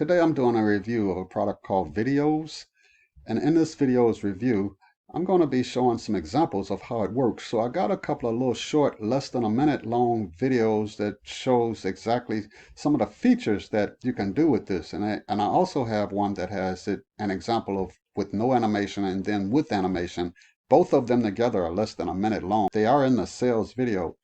Today I'm doing a review of a product called Viddyoze, and in this Viddyoze review I'm going to be showing some examples of how it works. So I got a couple of little short, less than a minute long videos that shows exactly some of the features that you can do with this, and I also have one that has an example of with no animation and then with animation. Both of them together are less than a minute long. They are in the sales video.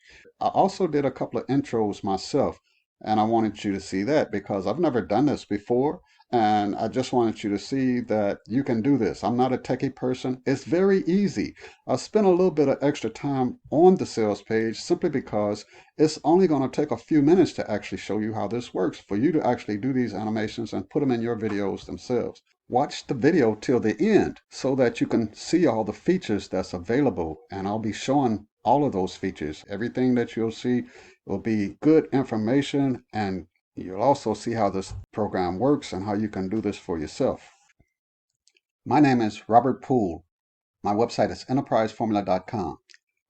I also did a couple of intros myself, and I wanted you to see that because I've never done this before, and I just wanted you to see that you can do this. I'm not a techie person. It's very easy. I spent a little bit of extra time on the sales page simply because it's only going to take a few minutes to actually show you how this works, for you to actually do these animations and put them in your videos themselves. Watch the video till the end so that you can see all the features that's available, and I'll be showing all of those features. Everything that you'll see will be good information, and you'll also see how this program works and how you can do this for yourself. My name is Robert Poole. My website is EnterpriseFormula.com.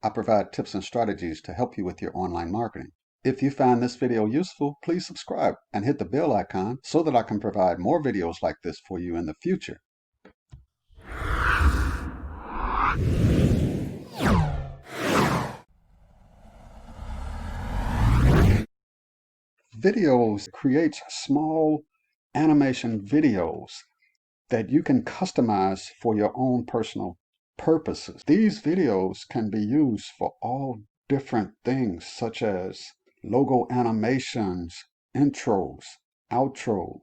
I provide tips and strategies to help you with your online marketing. If you find this video useful, please subscribe and hit the bell icon so that I can provide more videos like this for you in the future. Viddyoze creates small animation videos that you can customize for your own personal purposes. These videos can be used for all different things, such as logo animations, intros, outros,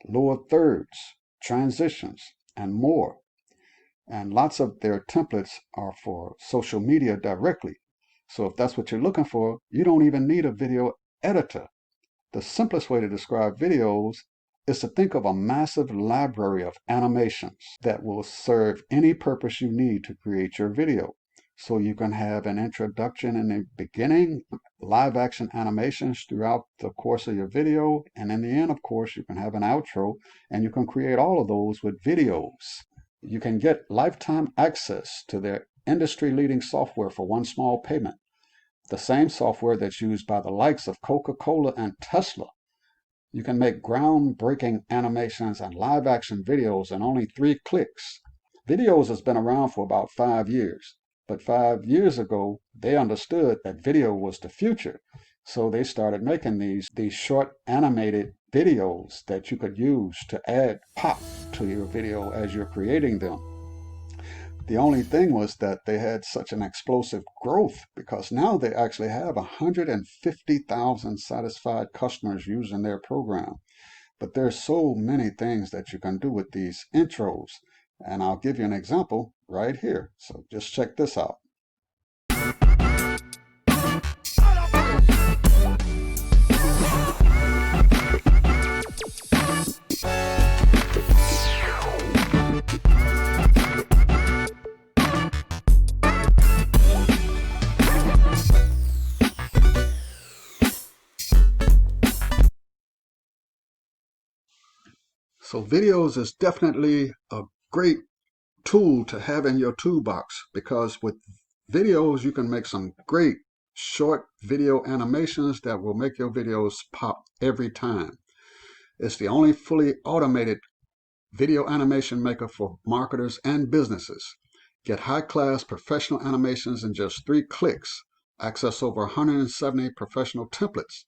lower thirds, transitions, and more. And lots of their templates are for social media directly. So if that's what you're looking for, you don't even need a video editor. The simplest way to describe videos is to think of a massive library of animations that will serve any purpose you need to create your video. So you can have an introduction in the beginning, live action animations throughout the course of your video, and in the end, of course, you can have an outro, and you can create all of those with videos. You can get lifetime access to their industry-leading software for one small payment. The same software that's used by the likes of Coca-Cola and Tesla. You can make groundbreaking animations and live action videos in only 3 clicks. Viddyoze has been around for about 5 years, but 5 years ago they understood that video was the future. So they started making these short animated videos that you could use to add pop to your video as you're creating them. The only thing was that they had such an explosive growth, because now they actually have 150,000 satisfied customers using their program. But there's so many things that you can do with these intros, and I'll give you an example right here. So just check this out. So Viddyoze is definitely a great tool to have in your toolbox, because with videos you can make some great short video animations that will make your videos pop every time. It's the only fully automated video animation maker for marketers and businesses. Get high-class professional animations in just 3 clicks. Access over 170 professional templates.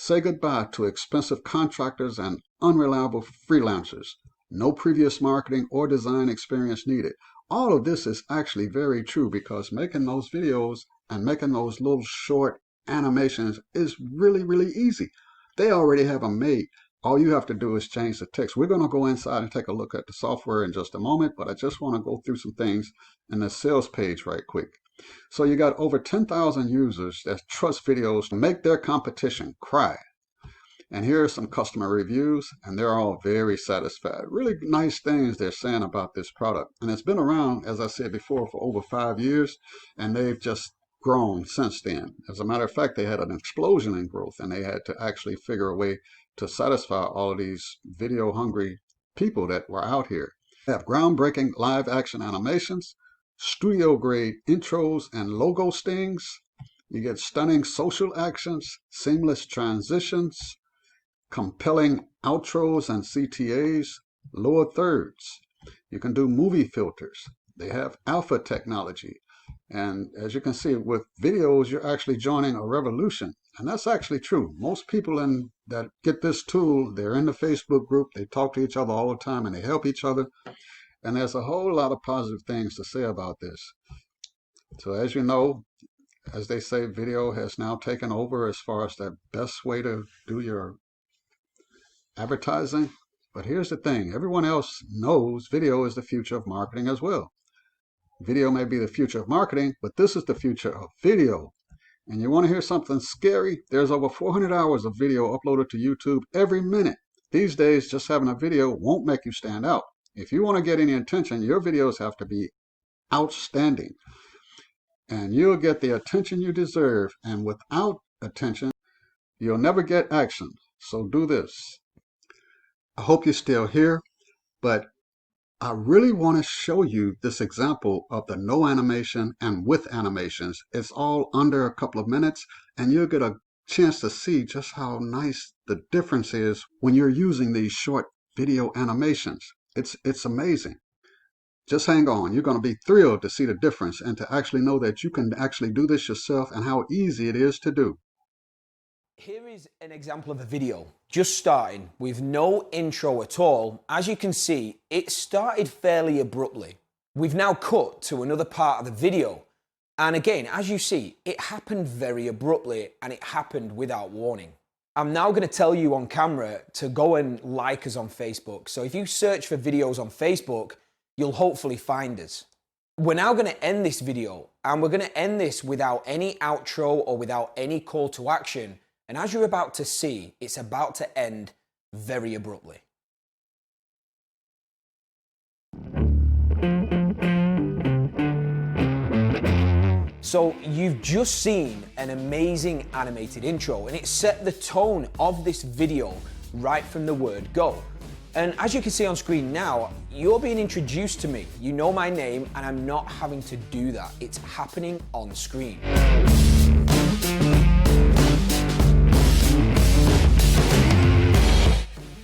Say goodbye to expensive contractors and unreliable freelancers. No previous marketing or design experience needed. All of this is actually very true, because making those videos and making those little short animations is really, really easy. They already have them made. All you have to do is change the text. We're going to go inside and take a look at the software in just a moment, but I just want to go through some things in the sales page right quick. So you got over 10,000 users that trust Viddyoze to make their competition cry. And here are some customer reviews, and they're all very satisfied. Really nice things they're saying about this product. And it's been around, as I said before, for over 5 years, and they've just grown since then. As a matter of fact, they had an explosion in growth, and they had to actually figure a way to satisfy all of these video-hungry people that were out here. They have groundbreaking live action animations, studio-grade intros and logo stings. You get stunning social actions, seamless transitions, compelling outros and CTAs, lower thirds. You can do movie filters. They have alpha technology. And as you can see with videos, you're actually joining a revolution. And that's actually true. Most people that get this tool, they're in the Facebook group, they talk to each other all the time and they help each other. And there's a whole lot of positive things to say about this. So as you know, as they say, video has now taken over as far as the best way to do your advertising. But here's the thing, everyone else knows video is the future of marketing as well. Video may be the future of marketing, but this is the future of video. And you want to hear something scary? There's over 400 hours of video uploaded to YouTube every minute. These days, just having a video won't make you stand out. If you want to get any attention, your videos have to be outstanding. And you'll get the attention you deserve. And without attention, you'll never get action. So do this. I hope you're still here, but I really want to show you this example of the no animation and with animations. It's all under a couple of minutes, and you'll get a chance to see just how nice the difference is when you're using these short video animations. It's amazing. Just hang on. You're going to be thrilled to see the difference and to actually know that you can actually do this yourself and how easy it is to do. Here is an example of a video just starting with no intro at all. As you can see, it started fairly abruptly. We've now cut to another part of the video. And again, as you see, it happened very abruptly and it happened without warning. I'm now going to tell you on camera to go and like us on Facebook. So if you search for Viddyoze on Facebook, you'll hopefully find us. We're now going to end this video, and we're going to end this without any outro or without any call to action. And as you're about to see, it's about to end very abruptly. So you've just seen an amazing animated intro, and it set the tone of this video right from the word go. And as you can see on screen now, you're being introduced to me. You know my name, and I'm not having to do that. It's happening on screen.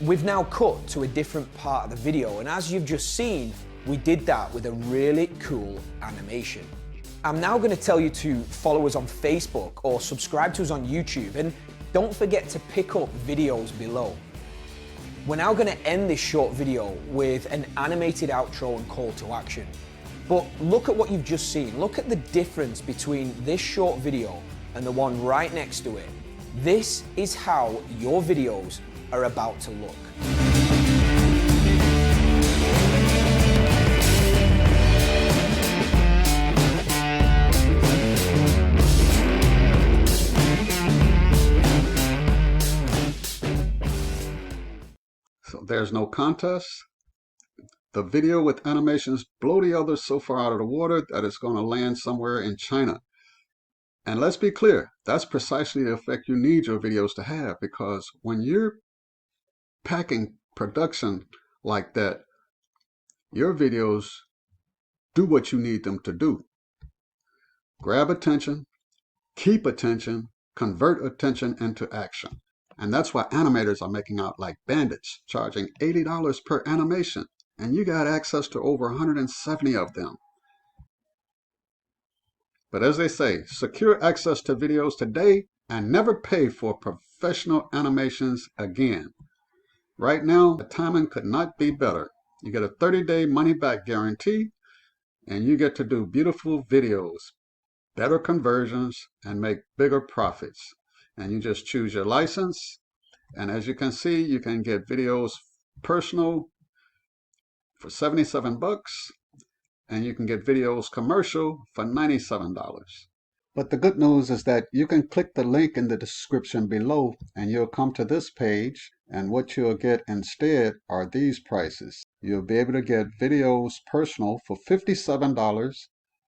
We've now cut to a different part of the video, and as you've just seen, we did that with a really cool animation. I'm now going to tell you to follow us on Facebook or subscribe to us on YouTube, and don't forget to pick up Viddyoze below. We're now going to end this short video with an animated outro and call to action. But look at what you've just seen. Look at the difference between this short video and the one right next to it. This is how your videos are about to look. So there's no contest. The video with animations blow the others so far out of the water that it's going to land somewhere in China. And let's be clear, that's precisely the effect you need your videos to have, because when you're packing production like that, your videos do what you need them to do. Grab attention, keep attention, convert attention into action. And that's why animators are making out like bandits, charging $80 per animation. And you got access to over 170 of them. But as they say, secure access to videos today and never pay for professional animations again. Right now, the timing could not be better. You get a 30-day money-back guarantee, and you get to do beautiful videos, better conversions, and make bigger profits. And you just choose your license, and as you can see, you can get Viddyoze personal for $77, and you can get Viddyoze commercial for $97. But the good news is that you can click the link in the description below and you'll come to this page, and what you'll get instead are these prices. You'll be able to get Viddyoze personal for $57,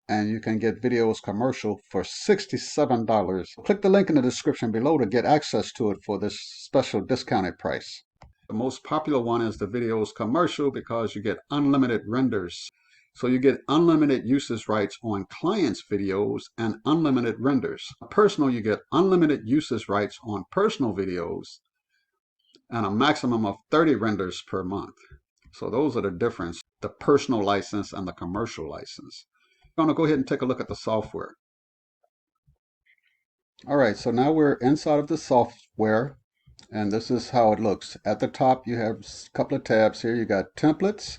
and you can get Viddyoze commercial for $67. Click the link in the description below to get access to it for this special discounted price. The most popular one is the Viddyoze commercial because you get unlimited renders. So you get unlimited usage rights on clients' videos and unlimited renders. Personal, you get unlimited usage rights on personal videos, and a maximum of 30 renders per month. So those are the difference, the personal license and the commercial license. I'm going to go ahead and take a look at the software. All right, so now we're inside of the software, and this is how it looks. At the top, you have a couple of tabs here. You got templates.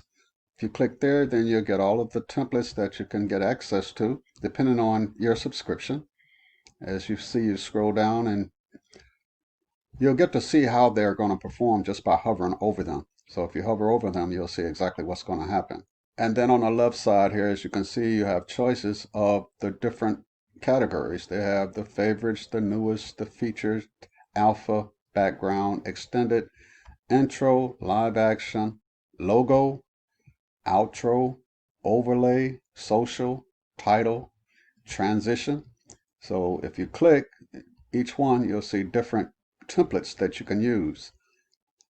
If you click there, then you'll get all of the templates that you can get access to, depending on your subscription. As you see, you scroll down, and you'll get to see how they're going to perform just by hovering over them. So if you hover over them, you'll see exactly what's going to happen. And then on the left side here, as you can see, you have choices of the different categories. They have the favorites, the newest, the features, alpha, background, extended, intro, live action, logo, outro, overlay, social, title, transition. So if you click each one, you'll see different templates that you can use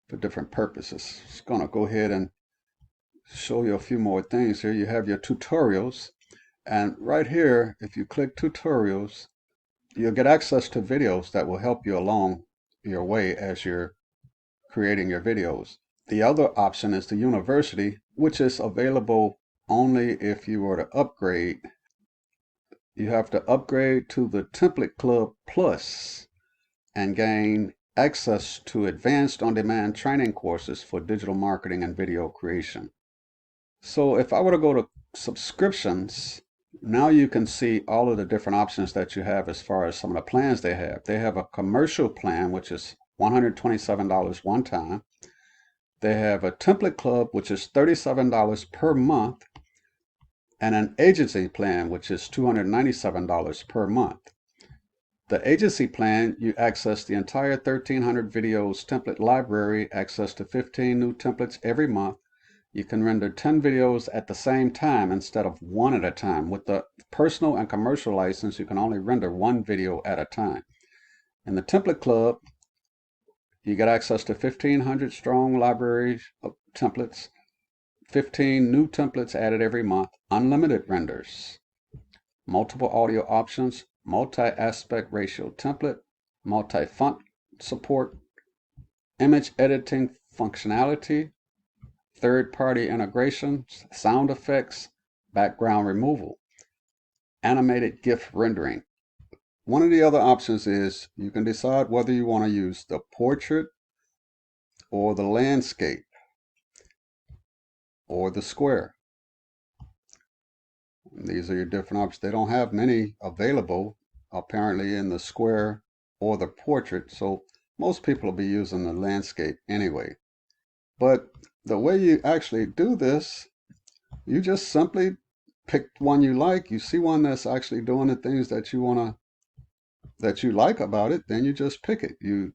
for different purposes. Just going to go ahead and show you a few more things here. You have your tutorials, and right here, if you click tutorials, you'll get access to videos that will help you along your way as you're creating your videos. The other option is the university, which is available only if you were to upgrade. You have to upgrade to the Template Club Plus and gain access to advanced on-demand training courses for digital marketing and video creation. So if I were to go to subscriptions, now you can see all of the different options that you have as far as some of the plans they have. They have a commercial plan, which is $127 one time. They have a template club, which is $37 per month, and an agency plan, which is $297 per month. The agency plan, you access the entire 1300 videos template library, access to 15 new templates every month. You can render 10 videos at the same time instead of one at a time. With the personal and commercial license, you can only render one video at a time. In the Template Club, you get access to 1,500 strong libraries of templates, 15 new templates added every month, unlimited renders, multiple audio options, multi-aspect ratio template, multi-font support, image editing functionality, third-party integrations, sound effects, background removal, animated GIF rendering. One of the other options is you can decide whether you want to use the portrait or the landscape or the square. These are your different options. They don't have many available apparently in the square or the portrait, so most people will be using the landscape anyway. But the way you actually do this, you just simply pick one you like. You see one that's actually doing the things that you like about it, then you just pick it. You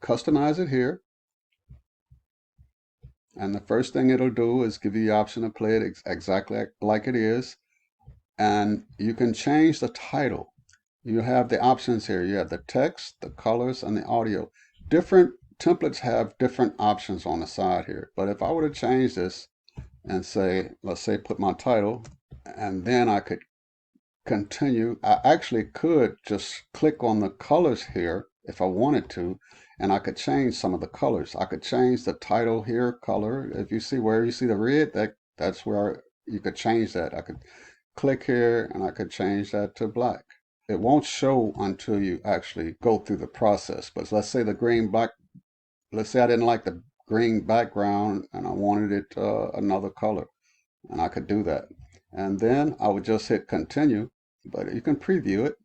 customize it here, and the first thing it'll do is give you the option to play it exactly like it is, and you can change the title. You have the options here. You have the text, the colors, and the audio. Different templates have different options on the side here, but if I were to change this and say, let's say put my title, and then I could continue, I actually could just click on the colors here if I wanted to, and I could change some of the colors. I could change the title here color. If you see where you see the red, that's where you could change that. I could click here and I could change that to black. It won't show until you actually go through the process. But let's say the green back, let's say I didn't like the green background and I wanted it another color, and I could do that. And then I would just hit continue, but you can preview it.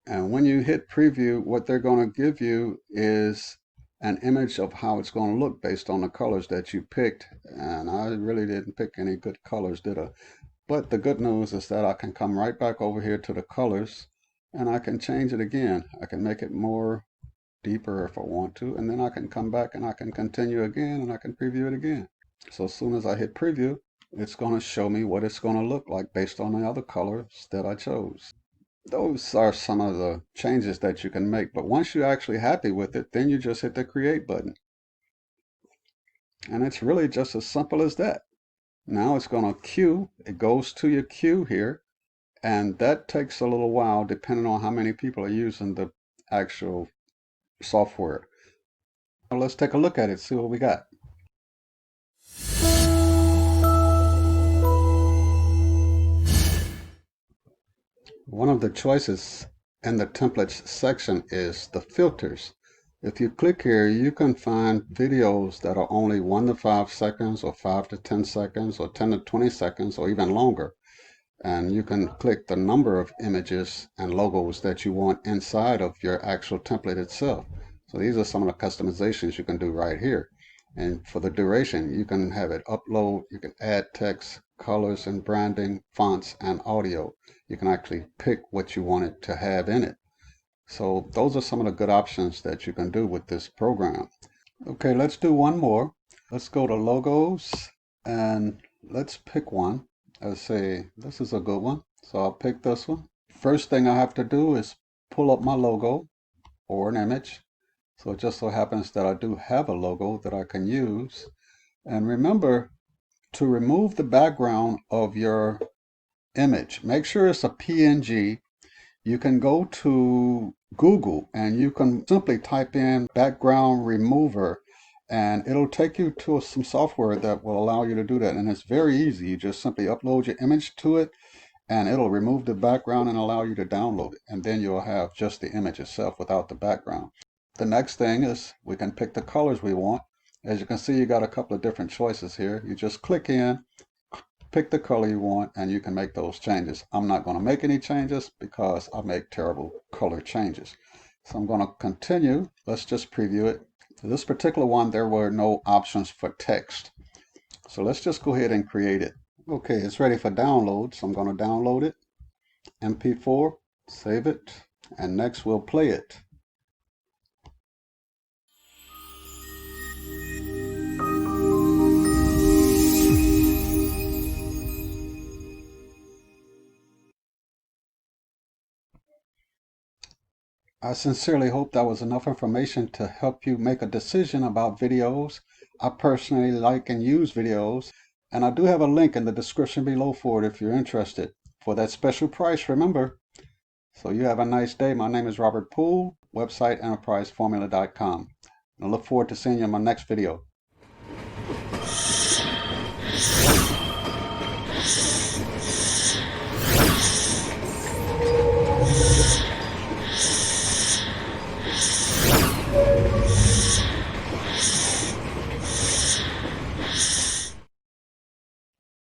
And when you hit preview, what they're going to give you is an image of how it's going to look based on the colors that you picked. And I really didn't pick any good colors, did I? But the good news is that I can come right back over here to the colors and I can change it again. I can make it more deeper if I want to, and then I can come back and I can continue again and I can preview it again. So as soon as I hit preview, it's going to show me what it's going to look like based on the other colors that I chose. Those are some of the changes that you can make, but once you're actually happy with it, then you just hit the create button. And it's really just as simple as that. Now it's going to queue. It goes to your queue here, and that takes a little while depending on how many people are using the actual software. Now let's take a look at it, see what we got. One of the choices in the templates section is the filters. If you click here, you can find videos that are only 1 to 5 seconds or 5 to 10 seconds or 10 to 20 seconds or even longer. And you can click the number of images and logos that you want inside of your actual template itself. So these are some of the customizations you can do right here. And for the duration, you can have it upload, you can add text, colors and branding, fonts, and audio. You can actually pick what you want it to have in it. So those are some of the good options that you can do with this program. Okay, let's do one more. Let's go to logos and let's pick one. Let's say this is a good one. So I'll pick this one. First thing I have to do is pull up my logo or an image. So it just so happens that I do have a logo that I can use. And remember to remove the background of your image. Make sure it's a PNG. You can go to Google and you can simply type in background remover and it'll take you to some software that will allow you to do that. And it's very easy. You just simply upload your image to it and it'll remove the background and allow you to download it. And then you'll have just the image itself without the background. The next thing is we can pick the colors we want. As you can see, you got a couple of different choices here. You just click in, pick the color you want, and you can make those changes. I'm not going to make any changes because I make terrible color changes. So I'm going to continue. Let's just preview it. For this particular one, there were no options for text. So let's just go ahead and create it. Okay, it's ready for download. So I'm going to download it. MP4, save it, and next we'll play it. I sincerely hope that was enough information to help you make a decision about videos. I personally like and use videos, and I do have a link in the description below for it if you're interested. For that special price, remember. So you have a nice day. My name is Robert Poole, website EnterpriseFormula.com. I look forward to seeing you in my next video.